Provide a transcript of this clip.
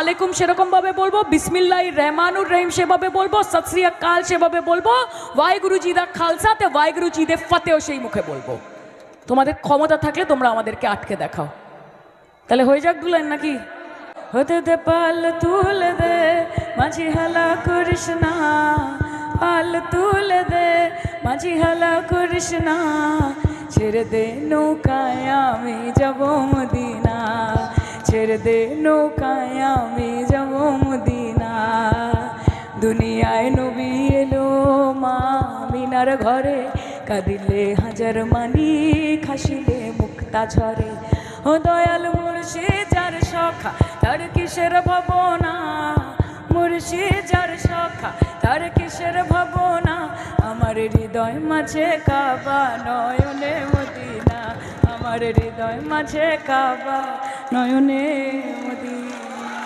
আলাইকুম সেরকম ভাবে বলবো, বিসমিল্লাহির রহমানুর রহিম সেভাবে বলবো, সত শ্রী আকাল সেভাবে বলবো, ওয়াহেগুরু জি দা খালসা তে ওয়াহেগুরু জি দে ফতেও সেই মুখে বলবো। তোমাদের ক্ষমতা থাকলে তোমরা আমাদেরকে আটকে দেখাও। তাহলে হয়ে যাক দুলেন নাকি? হতে দে পাল তুলে দে মাঝি হালা করিস না, পাল তুলে দে মাঝি হালা করিস না, ছেড়ে দে নৌকায় আমি যাব মদিনা, ছেড়ে দে নৌকায় আমি যাব মদিনা। দুনিয়ায় নবী এলো মা মিনার ঘরে, কাঁদিলে হাজার মানি খাসিলে মুক্তা ঝরে। ও দয়াল মুর্শিদ যার সখা তার কিসের ভাবনা, মুর্শিদ যার সখা তার কিসের ভাবনা, আমার হৃদয় মাঝে কাবা নয়নে মদিনা, আমার হৃদয় মাঝে কাবা নয়নে মদিনা।